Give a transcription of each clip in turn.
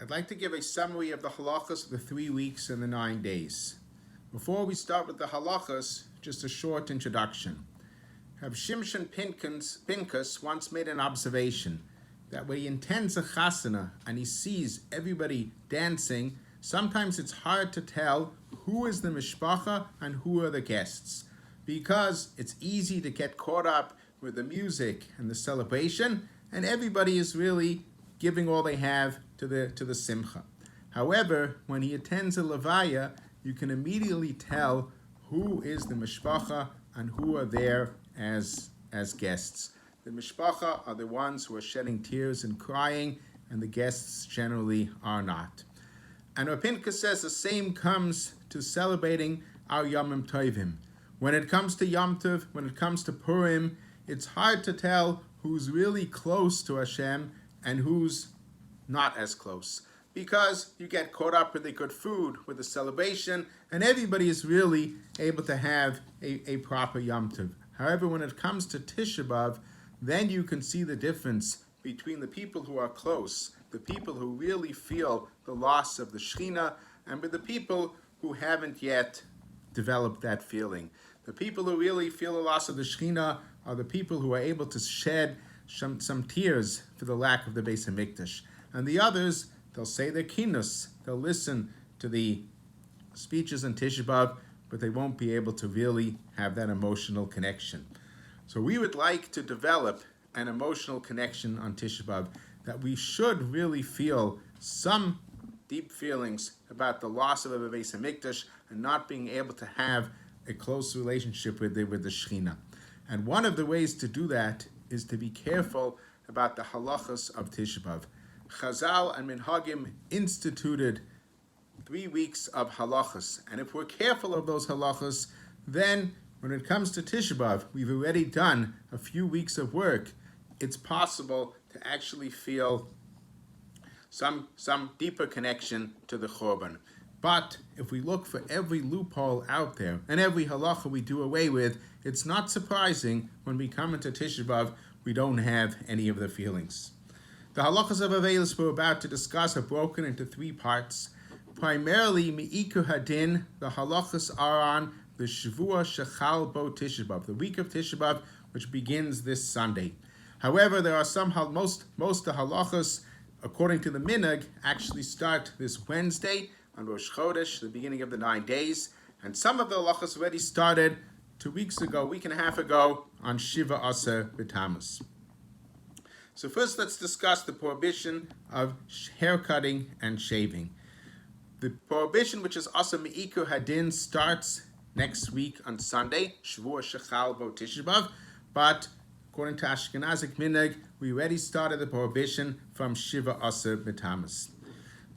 I'd like to give a summary of the halachos of the 3 weeks and the 9 days. Before we start with the halachos, just a short introduction. Rav Shimshon Pinkus once made an observation that when he attends a chasana and he sees everybody dancing, sometimes it's hard to tell who is the mishpacha and who are the guests, because it's easy to get caught up with the music and the celebration, and everybody is really giving all they have to the simcha. However, when he attends a levaya, you can immediately tell who is the mishpacha and who are there as guests. The mishpacha are the ones who are shedding tears and crying, and the guests generally are not. And Rav Pinkus says the same comes to celebrating our Yomim Tovim. When it comes to Yom Tov, when it comes to Purim, it's hard to tell who's really close to Hashem and who's not as close, because you get caught up with the good food, with the celebration, and everybody is really able to have a proper Yom Tov. However, when it comes to Tisha B'Av, then you can see the difference between the people who are close, the people who really feel the loss of the Shekhinah, and with the people who haven't yet developed that feeling. The people who really feel the loss of the Shekhinah are the people who are able to shed some tears for the lack of the Beis HaMikdash. And the others, they'll say their kinnus, they'll listen to the speeches in Tisha B'Av, but they won't be able to really have that emotional connection. So we would like to develop an emotional connection on Tisha B'Av, that we should really feel some deep feelings about the loss of a Beis HaMikdash and not being able to have a close relationship with the Shekhinah. And one of the ways to do that is to be careful about the halachos of Tisha B'Av. Chazal and Minhagim instituted 3 weeks of halachos, and if we're careful of those halachos, then when it comes to Tisha B'Av, we've already done a few weeks of work. It's possible to actually feel some deeper connection to the Chorban. But if we look for every loophole out there and every halacha we do away with, it's not surprising when we come into Tisha B'Av, we don't have any of the feelings. The halachas of Avelis we're about to discuss are broken into 3 parts. Primarily, Mi'iku Hadin, the halachas are on the Shavua Shechal Bo Tisha B'Av, the week of Tisha B'Av, which begins this Sunday. However, there are most the halachas, according to the minhag, actually start this Wednesday on Rosh Chodesh, the beginning of the 9 days, and some of the halachas already started 2 weeks ago, a week and a half ago, on Shiva Asar B'Tammuz. So first, let's discuss the prohibition of haircutting and shaving. The prohibition, which is Asar Mi'iku Hadin, starts next week on Sunday, Shavua Shechal Bo Tisha B'Av, but according to Ashkenazic minhag, we already started the prohibition from Shiva Asar B'Tammuz.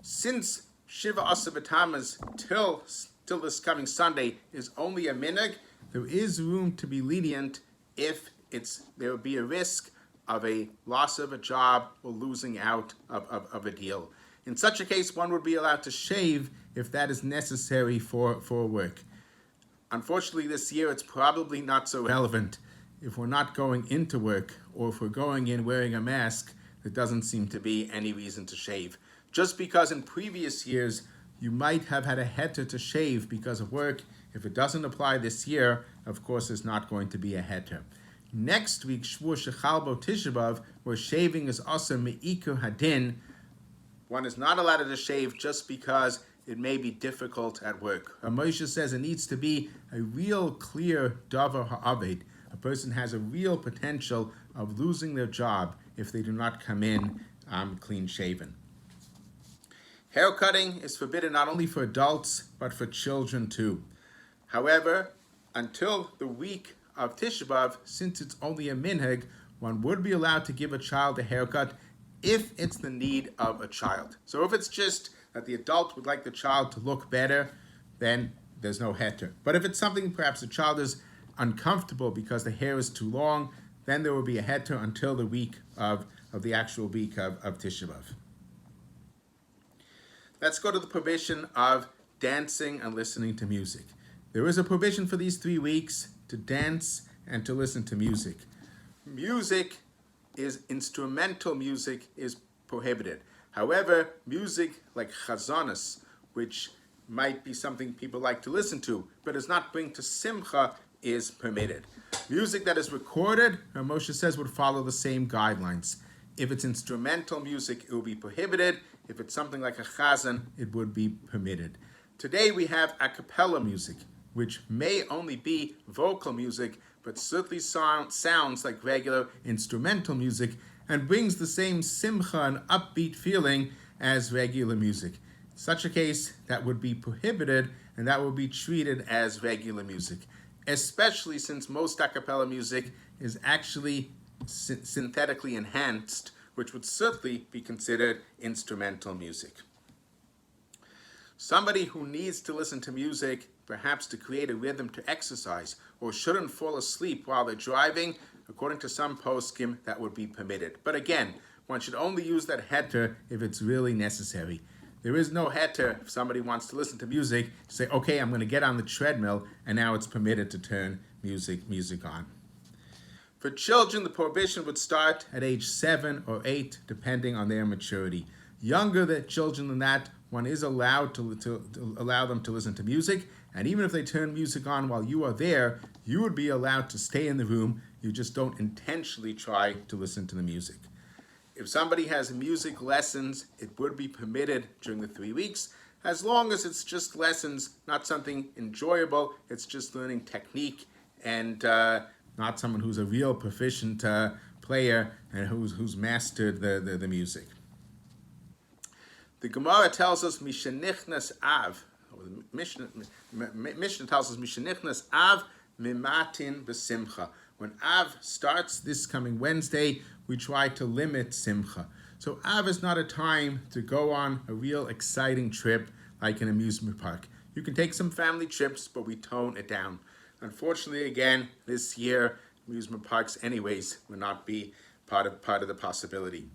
Since Shiva Asar B'Tammuz till this coming Sunday is only a minhag, there is room to be lenient if there would be a risk of a loss of a job or losing out of a deal. In such a case, one would be allowed to shave if that is necessary for work. Unfortunately, this year it's probably not so relevant. If we're not going into work, or if we're going in wearing a mask, there doesn't seem to be any reason to shave. Just because in previous years you might have had a heter to shave because of work, if it doesn't apply this year, of course there's not going to be a heter. Next week, Shvur Shechal Bo Tisha B'Av, where shaving is also Me'iku Hadin, one is not allowed to shave just because it may be difficult at work. Moshe says it needs to be a real clear davar ha'aved. A person has a real potential of losing their job if they do not come in clean shaven. Haircutting is forbidden not only for adults, but for children too. However, until the week of Tisha B'Av, since it's only a minhag, one would be allowed to give a child a haircut if it's the need of a child. So if it's just that the adult would like the child to look better, then there's no heter. But if it's something perhaps the child is uncomfortable because the hair is too long, then there will be a heter until the week of the actual week of Tisha B'Av. Let's go to the prohibition of dancing and listening to music. There is a prohibition for these 3 weeks to dance and to listen to music. Instrumental music is prohibited. However, music like chazanas, which might be something people like to listen to, but does not bring to simcha, is permitted. Music that is recorded, Moshe says, would follow the same guidelines. If it's instrumental music, it will be prohibited. If it's something like a chazan, it would be permitted. Today we have a cappella music, which may only be vocal music, but certainly sounds like regular instrumental music and brings the same simcha and upbeat feeling as regular music. In such a case, that would be prohibited and that would be treated as regular music, especially since most a cappella music is actually synthetically enhanced, which would certainly be considered instrumental music. Somebody who needs to listen to music, perhaps to create a rhythm to exercise, or shouldn't fall asleep while they're driving, according to some poskim, that would be permitted. But again, one should only use that heter if it's really necessary. There is no heter if somebody wants to listen to music, to say, okay, I'm going to get on the treadmill, and now it's permitted to turn music on. For children, the prohibition would start at age 7 or 8, depending on their maturity. Younger children than that, one is allowed to allow them to listen to music, and even if they turn music on while you are there, you would be allowed to stay in the room. You just don't intentionally try to listen to the music. If somebody has music lessons, it would be permitted during the 3 weeks, as long as it's just lessons, not something enjoyable. It's just learning technique and not someone who's a real proficient player and who's mastered the music. The Gemara tells us Mishenichnas Av. The Mishnah tells us Mishenichnas Av Mimatin B'Simcha. When Av starts this coming Wednesday, we try to limit Simcha. So Av is not a time to go on a real exciting trip like an amusement park. You can take some family trips, but we tone it down. Unfortunately, again, this year, amusement parks anyways will not be part of the possibility.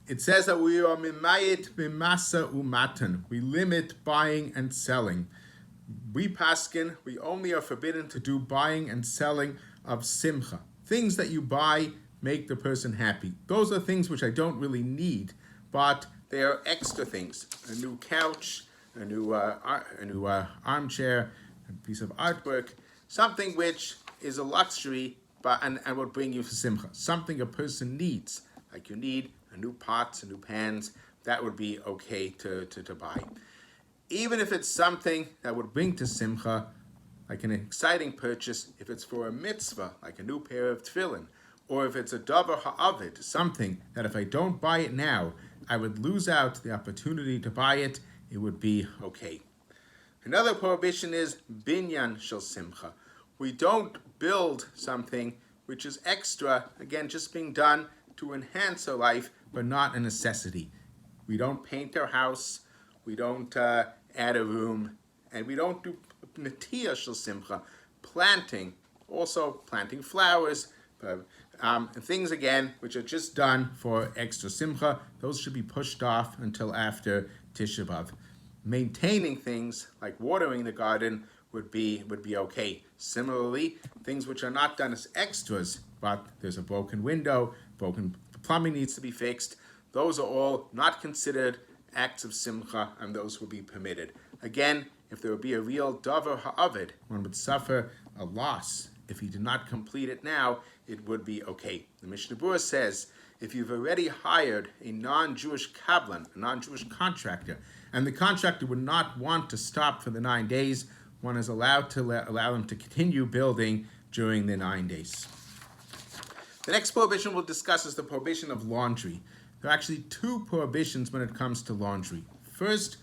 It says that we are mimayit b'masa umatan. We limit buying and selling. We paskin, we only are forbidden to do buying and selling of simcha. Things that you buy make the person happy. Those are things which I don't really need, but they are extra things. A new couch, a new armchair, a piece of artwork, something which is a luxury and will bring you to simcha. Something a person needs, like you need new pots, new pans, that would be okay to buy. Even if it's something that would bring to simcha, like an exciting purchase, if it's for a mitzvah, like a new pair of tefillin, or if it's a davar ha'avid, something that if I don't buy it now, I would lose out the opportunity to buy it, it would be okay. Another prohibition is binyan shel simcha. We don't build something which is extra, again, just being done to enhance our life, but not a necessity. We don't paint our house, we don't add a room, and we don't do natiyah shel simcha, planting flowers, and things again which are just done for extra simcha. Those should be pushed off until after Tisha B'Av. Maintaining things like watering the garden would be okay. Similarly, things which are not done as extras, but there's a broken window, plumbing needs to be fixed, those are all not considered acts of simcha, and those will be permitted. Again, if there would be a real davar ha'avid, one would suffer a loss. If he did not complete it now, it would be okay. The Mishnah Berurah says, if you've already hired a non-Jewish kablan, a non-Jewish contractor, and the contractor would not want to stop for the 9 days, one is allowed to allow them to continue building during the 9 days. The next prohibition we'll discuss is the prohibition of laundry. There are actually 2 prohibitions when it comes to laundry. First,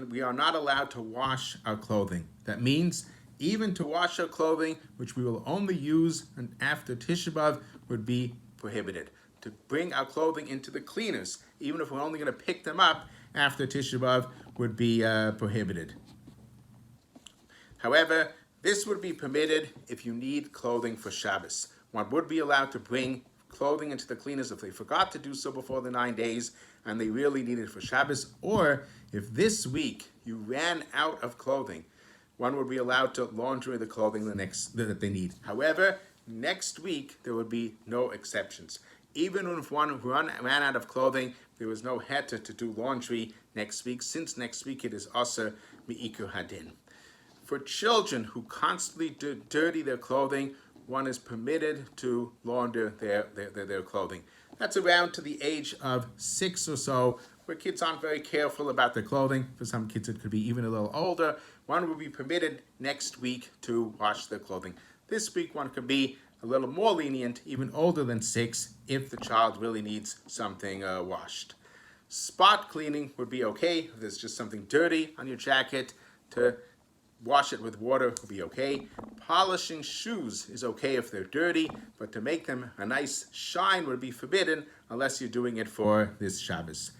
we are not allowed to wash our clothing. That means even to wash our clothing, which we will only use after Tisha B'Av, would be prohibited. To bring our clothing into the cleaners, even if we're only going to pick them up after Tisha B'Av, would be prohibited. However, this would be permitted if you need clothing for Shabbos. One would be allowed to bring clothing into the cleaners if they forgot to do so before the 9 days and they really need it for Shabbos, or if this week you ran out of clothing, one would be allowed to laundry the clothing that they need. However, next week there would be no exceptions. even if one ran out of clothing, there was no heter to do laundry next week, since next week it is aser mi'ikur hadin. For children who constantly dirty their clothing, one is permitted to launder their clothing. That's around to the age of 6 or so, where kids aren't very careful about their clothing. For some kids it could be even a little older. One will be permitted next week to wash their clothing. This week one could be a little more lenient, even older than 6, if the child really needs something washed. Spot cleaning would be okay. If there's just something dirty on your jacket, to wash it with water would be okay. Polishing shoes is okay if they're dirty, but to make them a nice shine would be forbidden unless you're doing it for this Shabbos.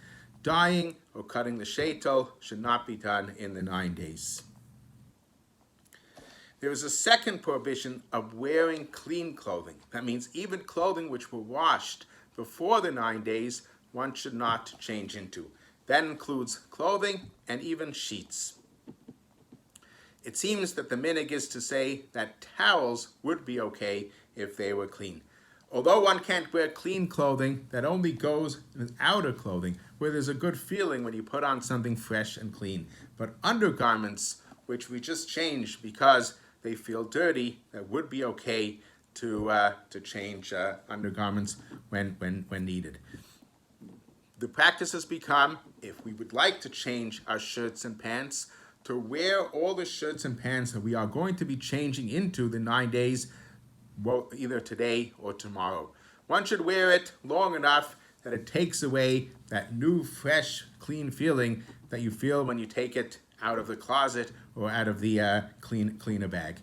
Dyeing or cutting the sheitel should not be done in the 9 days. There is a second prohibition of wearing clean clothing. That means even clothing which were washed before the 9 days, one should not change into. That includes clothing and even sheets. It seems that the minhag is to say that towels would be okay if they were clean. Although one can't wear clean clothing, that only goes with outer clothing, where there's a good feeling when you put on something fresh and clean. But undergarments, which we just changed because they feel dirty, that would be okay to change undergarments when needed. The practice has become, if we would like to change our shirts and pants, to wear all the shirts and pants that we are going to be changing into the 9 days, well, either today or tomorrow. One should wear it long enough that it takes away that new, fresh, clean feeling that you feel when you take it out of the closet or out of the cleaner bag.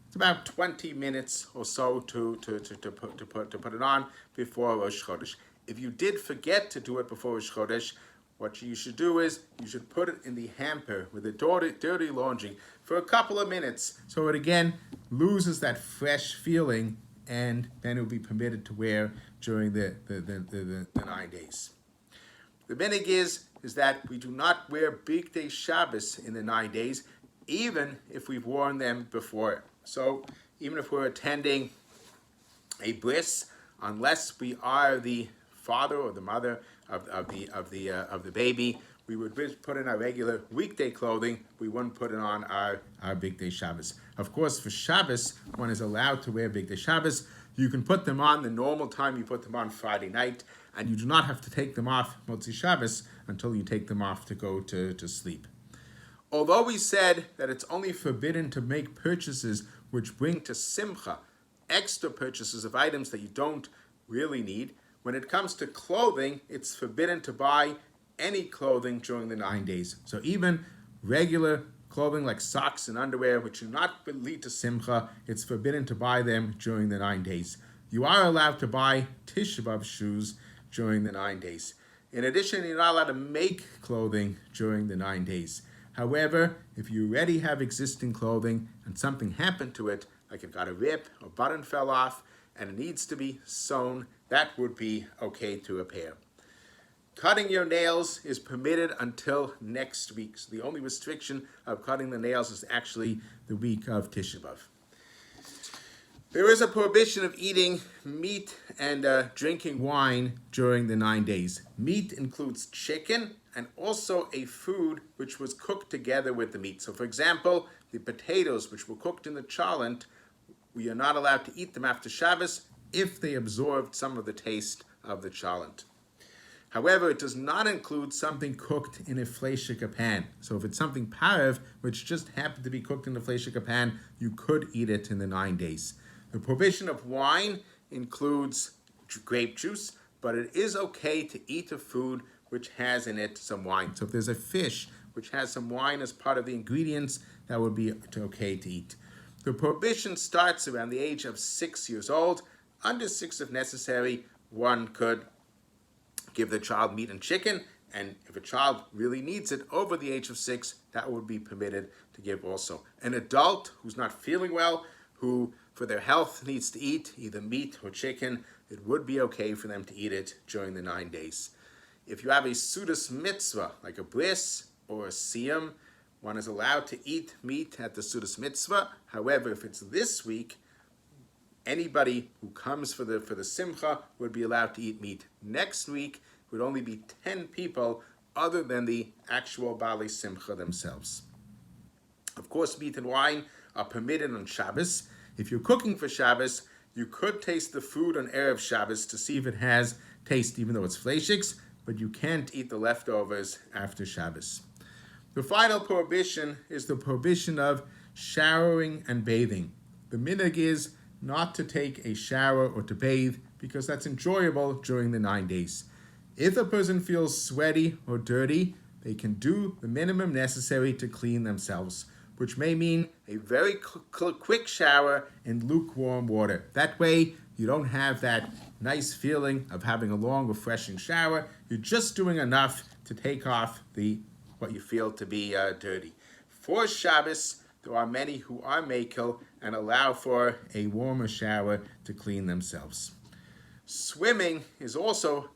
It's about 20 minutes or so to put it on before Rosh Chodesh. If you did forget to do it before Rosh Chodesh, what you should do is you should put it in the hamper with the dirty laundry for a couple of minutes, so it again loses that fresh feeling, and then it will be permitted to wear during the 9 days. The minhag is that we do not wear big day Shabbos in the 9 days, even if we've worn them before. So even if we're attending a bris, unless we are the father or the mother of the baby, we would put in our regular weekday clothing. We wouldn't put it on our big day Shabbos. Of course, for Shabbos, one is allowed to wear big day Shabbos. You can put them on the normal time you put them on Friday night, and you do not have to take them off Motzi Shabbos until you take them off to go to sleep. Although we said that it's only forbidden to make purchases which bring to simcha, extra purchases of items that you don't really need, when it comes to clothing, it's forbidden to buy any clothing during the 9 days. So even regular clothing like socks and underwear, which do not lead to simcha, it's forbidden to buy them during the 9 days. You are allowed to buy Tisha B'Av shoes during the 9 days. In addition, you're not allowed to make clothing during the 9 days. However, if you already have existing clothing and something happened to it, like it got a rip or button fell off and it needs to be sewn, that would be okay to repair. Cutting your nails is permitted until next week. So the only restriction of cutting the nails is actually the week of Tisha B'Av. There is a prohibition of eating meat and drinking wine during the 9 days. Meat includes chicken and also a food which was cooked together with the meat. So for example, the potatoes which were cooked in the cholent, we are not allowed to eat them after Shabbos if they absorbed some of the taste of the cholent. However, it does not include something cooked in a fleshika pan. So if it's something parev, which just happened to be cooked in a fleshika pan, you could eat it in the 9 days. The prohibition of wine includes grape juice, but it is okay to eat a food which has in it some wine. So if there's a fish which has some wine as part of the ingredients, that would be okay to eat. The prohibition starts around the age of 6 years old. Under 6, if necessary, one could give the child meat and chicken, and if a child really needs it over the age of 6, that would be permitted to give also. An adult who's not feeling well, who for their health needs to eat either meat or chicken, it would be okay for them to eat it during the 9 days. If you have a sudas mitzvah, like a bris or a siyum, one is allowed to eat meat at the sudas mitzvah. However, if it's this week, Anybody who comes for the simcha would be allowed to eat meat. Next week would only be 10 people other than the actual Bali Simcha themselves. Of course, meat and wine are permitted on Shabbos. If you're cooking for Shabbos, you could taste the food on Erev Shabbos to see if it has taste, even though it's fleishiks, but you can't eat the leftovers after Shabbos. The final prohibition is the prohibition of showering and bathing. The minhag is not to take a shower or to bathe because that's enjoyable during the 9 days. If a person feels sweaty or dirty, they can do the minimum necessary to clean themselves, which may mean a very quick shower in lukewarm water. That way, you don't have that nice feeling of having a long, refreshing shower. You're just doing enough to take off what you feel to be dirty. For Shabbos, there are many who are mekel and allow for a warmer shower to clean themselves. Swimming is also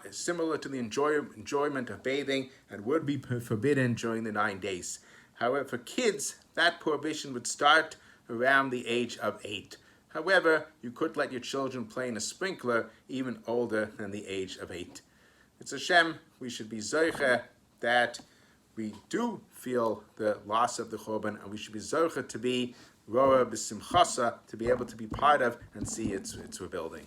similar to the enjoyment of bathing and would be forbidden during the 9 days. However, for kids, that prohibition would start around the age of 8. However, you could let your children play in a sprinkler even older than the age of 8. It's a Shem, we should be zoiche that we do feel the loss of the Churban, and we should be zoiche to be roa b'simchasa, to be able to be part of and see its rebuilding.